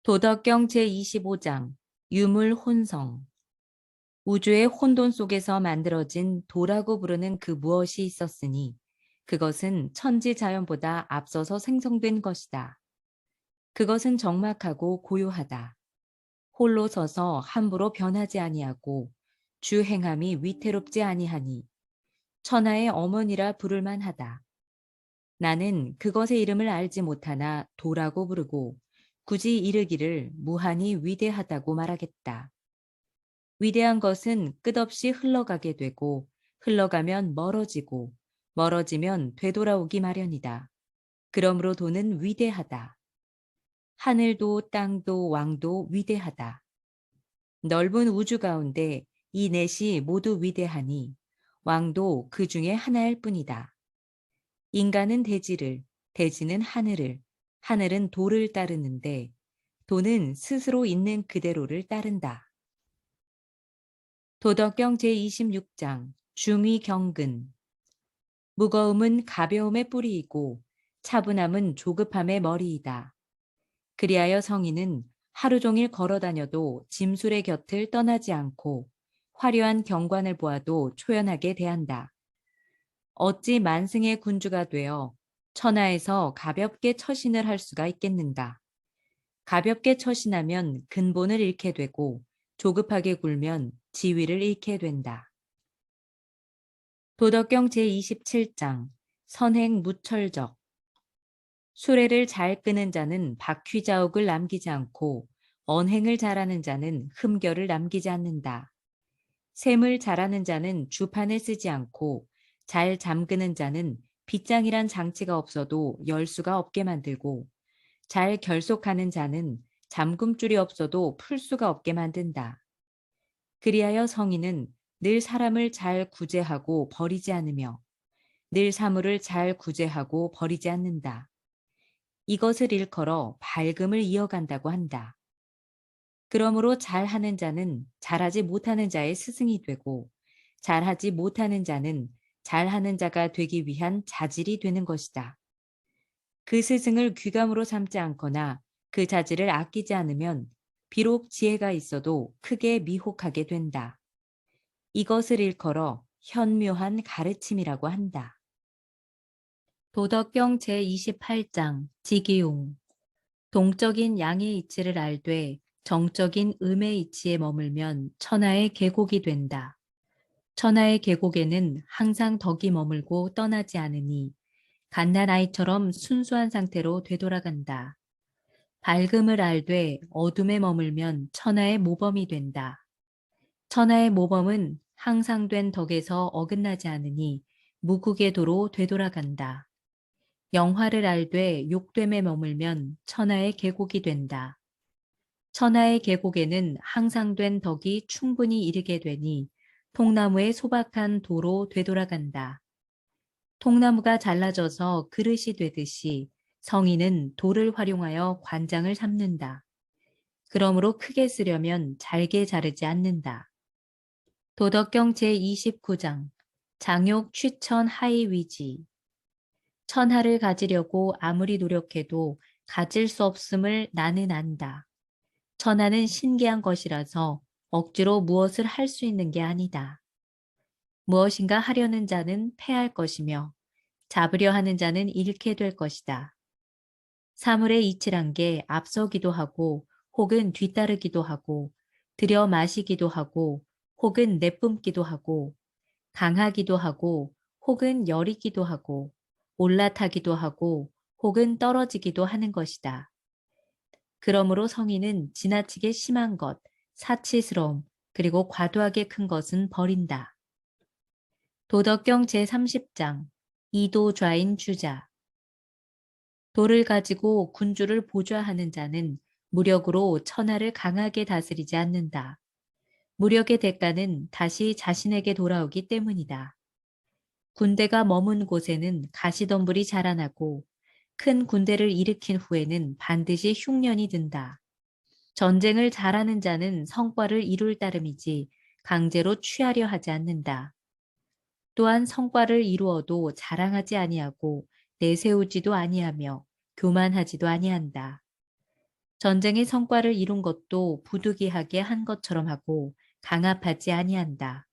도덕경 제25장 유물혼성. 우주의 혼돈 속에서 만들어진 도라고 부르는 그 무엇이 있었으니 그것은 천지자연보다 앞서서 생성된 것이다. 그것은 적막하고 고요하다. 홀로 서서 함부로 변하지 아니하고 주행함이 위태롭지 아니하니 천하의 어머니라 부를 만하다. 나는 그것의 이름을 알지 못하나 도라고 부르고 굳이 이르기를 무한히 위대하다고 말하겠다. 위대한 것은 끝없이 흘러가게 되고 흘러가면 멀어지고 멀어지면 되돌아오기 마련이다. 그러므로 도는 위대하다. 하늘도 땅도 왕도 위대하다. 넓은 우주 가운데 이 넷이 모두 위대하니 왕도 그 중에 하나일 뿐이다. 인간은 대지를, 대지는 하늘을, 하늘은 도를 따르는데 도는 스스로 있는 그대로를 따른다. 도덕경 제26장 중위경근. 무거움은 가벼움의 뿌리이고 차분함은 조급함의 머리이다. 그리하여 성인은 하루 종일 걸어 다녀도 짐술의 곁을 떠나지 않고 화려한 경관을 보아도 초연하게 대한다. 어찌 만승의 군주가 되어 천하에서 가볍게 처신을 할 수가 있겠는가? 가볍게 처신하면 근본을 잃게 되고 조급하게 굴면 지위를 잃게 된다. 도덕경 제27장 선행무철적. 수레를 잘 끄는 자는 바퀴자욱을 남기지 않고 언행을 잘하는 자는 흠결을 남기지 않는다. 셈을 잘하는 자는 주판을 쓰지 않고 잘 잠그는 자는 빗장이란 장치가 없어도 열 수가 없게 만들고 잘 결속하는 자는 잠금줄이 없어도 풀 수가 없게 만든다. 그리하여 성인은 늘 사람을 잘 구제하고 버리지 않으며 늘 사물을 잘 구제하고 버리지 않는다. 이것을 일컬어 밝음을 이어간다고 한다. 그러므로 잘하는 자는 잘하지 못하는 자의 스승이 되고 잘하지 못하는 자는 잘하는 자가 되기 위한 자질이 되는 것이다. 그 스승을 귀감으로 삼지 않거나 그 자질을 아끼지 않으면 비록 지혜가 있어도 크게 미혹하게 된다. 이것을 일컬어 현묘한 가르침이라고 한다. 도덕경 제28장 지기용. 동적인 양의 이치를 알되 정적인 음의 이치에 머물면 천하의 계곡이 된다. 천하의 계곡에는 항상 덕이 머물고 떠나지 않으니 갓난아이처럼 순수한 상태로 되돌아간다. 밝음을 알되 어둠에 머물면 천하의 모범이 된다. 천하의 모범은 항상 된 덕에서 어긋나지 않으니 무국의 도로 되돌아간다. 영화를 알되 욕됨에 머물면 천하의 계곡이 된다. 천하의 계곡에는 항상 된 덕이 충분히 이르게 되니 통나무의 소박한 도로 되돌아간다. 통나무가 잘라져서 그릇이 되듯이 성인은 돌을 활용하여 관장을 삼는다. 그러므로 크게 쓰려면 잘게 자르지 않는다. 도덕경 제29장 장욕 취천 하이위지. 천하를 가지려고 아무리 노력해도 가질 수 없음을 나는 안다. 천하는 신기한 것이라서 억지로 무엇을 할 수 있는 게 아니다. 무엇인가 하려는 자는 패할 것이며 잡으려 하는 자는 잃게 될 것이다. 사물의 이치란 게 앞서기도 하고 혹은 뒤따르기도 하고 들여 마시기도 하고 혹은 내뿜기도 하고 강하기도 하고 혹은 여리기도 하고 올라타기도 하고 혹은 떨어지기도 하는 것이다. 그러므로 성인은 지나치게 심한 것, 사치스러움, 그리고 과도하게 큰 것은 버린다. 도덕경 제30장 이도좌인 주자. 돌을 가지고 군주를 보좌하는 자는 무력으로 천하를 강하게 다스리지 않는다. 무력의 대가는 다시 자신에게 돌아오기 때문이다. 군대가 머문 곳에는 가시덤불이 자라나고 큰 군대를 일으킨 후에는 반드시 흉년이 든다. 전쟁을 잘하는 자는 성과를 이룰 따름이지 강제로 취하려 하지 않는다. 또한 성과를 이루어도 자랑하지 아니하고 내세우지도 아니하며 교만하지도 아니한다. 전쟁의 성과를 이룬 것도 부득이하게 한 것처럼 하고 강압하지 아니한다.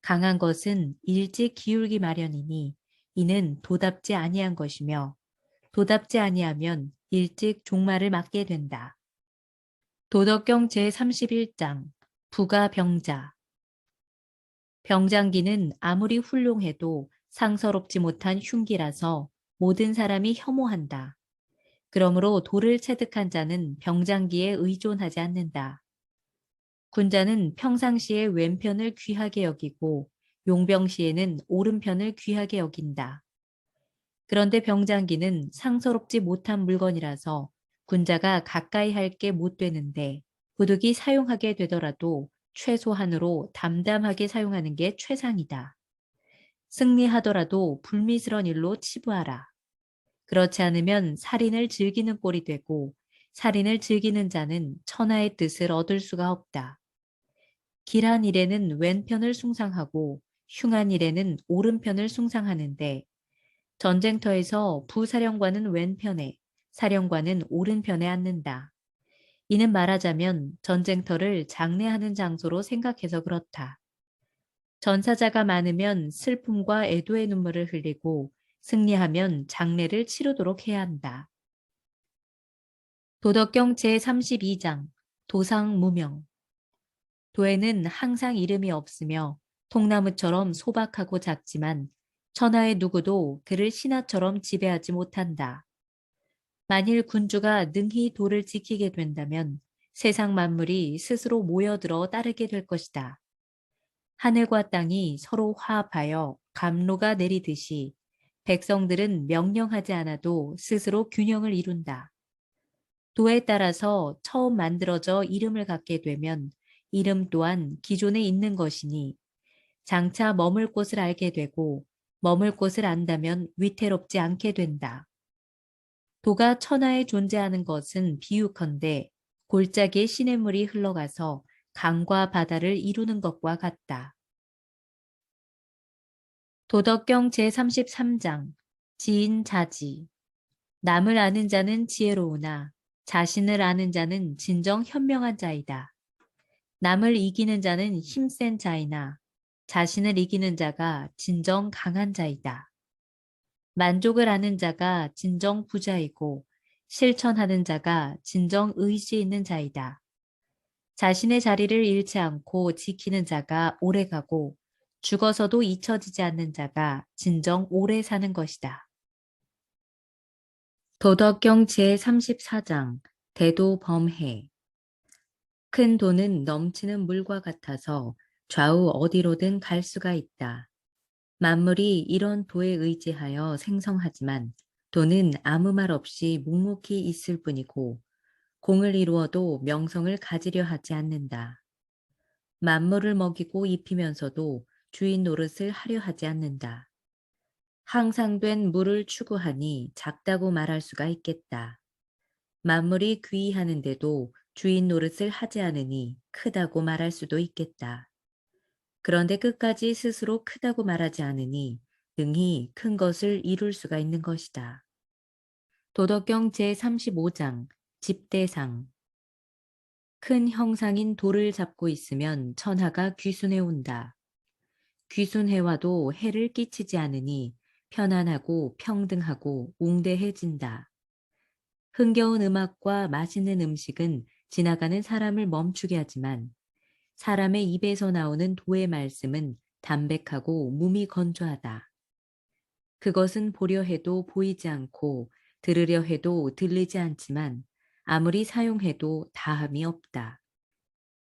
강한 것은 일찍 기울기 마련이니 이는 도답지 아니한 것이며 도답지 아니하면 일찍 종말을 맞게 된다. 도덕경 제31장 부가 병자. 병장기는 아무리 훌륭해도 상서롭지 못한 흉기라서 모든 사람이 혐오한다. 그러므로 돌을 체득한 자는 병장기에 의존하지 않는다. 군자는 평상시에 왼편을 귀하게 여기고 용병시에는 오른편을 귀하게 여긴다. 그런데 병장기는 상서롭지 못한 물건이라서 군자가 가까이 할 게 못 되는데 부득이 사용하게 되더라도 최소한으로 담담하게 사용하는 게 최상이다. 승리하더라도 불미스런 일로 치부하라. 그렇지 않으면 살인을 즐기는 꼴이 되고 살인을 즐기는 자는 천하의 뜻을 얻을 수가 없다. 길한 일에는 왼편을 숭상하고 흉한 일에는 오른편을 숭상하는데 전쟁터에서 부사령관은 왼편에, 사령관은 오른편에 앉는다. 이는 말하자면 전쟁터를 장례하는 장소로 생각해서 그렇다. 전사자가 많으면 슬픔과 애도의 눈물을 흘리고 승리하면 장례를 치르도록 해야 한다. 도덕경 제32장 도상무명. 도에는 항상 이름이 없으며 통나무처럼 소박하고 작지만 천하의 누구도 그를 신하처럼 지배하지 못한다. 만일 군주가 능히 도를 지키게 된다면 세상 만물이 스스로 모여들어 따르게 될 것이다. 하늘과 땅이 서로 화합하여 감로가 내리듯이 백성들은 명령하지 않아도 스스로 균형을 이룬다. 도에 따라서 처음 만들어져 이름을 갖게 되면 이름 또한 기존에 있는 것이니 장차 머물 곳을 알게 되고 머물 곳을 안다면 위태롭지 않게 된다. 도가 천하에 존재하는 것은 비유컨대 골짜기에 시냇물이 흘러가서 강과 바다를 이루는 것과 같다. 도덕경 제33장 지인자지. 남을 아는 자는 지혜로우나 자신을 아는 자는 진정 현명한 자이다. 남을 이기는 자는 힘센 자이나 자신을 이기는 자가 진정 강한 자이다. 만족을 아는 자가 진정 부자이고 실천하는 자가 진정 의지 있는 자이다. 자신의 자리를 잃지 않고 지키는 자가 오래가고 죽어서도 잊혀지지 않는 자가 진정 오래 사는 것이다. 도덕경 제34장 대도범해. 큰 돈은 넘치는 물과 같아서 좌우 어디로든 갈 수가 있다. 만물이 이런 도에 의지하여 생성하지만 도는 아무 말 없이 묵묵히 있을 뿐이고 공을 이루어도 명성을 가지려 하지 않는다. 만물을 먹이고 입히면서도 주인 노릇을 하려 하지 않는다. 항상된 물을 추구하니 작다고 말할 수가 있겠다. 만물이 귀의하는데도 주인 노릇을 하지 않으니 크다고 말할 수도 있겠다. 그런데 끝까지 스스로 크다고 말하지 않으니 능히 큰 것을 이룰 수가 있는 것이다. 도덕경 제35장 집대상. 큰 형상인 돌을 잡고 있으면 천하가 귀순해 온다. 귀순해와도 해를 끼치지 않으니 편안하고 평등하고 웅대해진다. 흥겨운 음악과 맛있는 음식은 지나가는 사람을 멈추게 하지만 사람의 입에서 나오는 도의 말씀은 담백하고 몸이 건조하다. 그것은 보려 해도 보이지 않고 들으려 해도 들리지 않지만 아무리 사용해도 다함이 없다.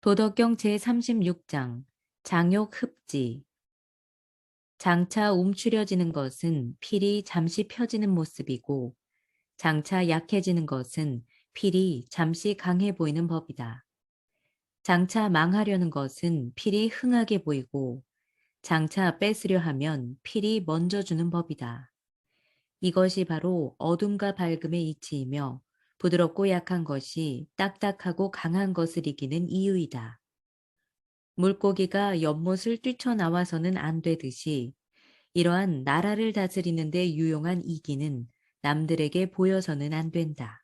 도덕경 제36장 장욕 흡지. 장차 움츠려지는 것은 필이 잠시 펴지는 모습이고 장차 약해지는 것은 필이 잠시 강해 보이는 법이다. 장차 망하려는 것은 필이 흥하게 보이고 장차 뺏으려 하면 필이 먼저 주는 법이다. 이것이 바로 어둠과 밝음의 이치이며 부드럽고 약한 것이 딱딱하고 강한 것을 이기는 이유이다. 물고기가 연못을 뛰쳐나와서는 안 되듯이 이러한 나라를 다스리는 데 유용한 이기는 남들에게 보여서는 안 된다.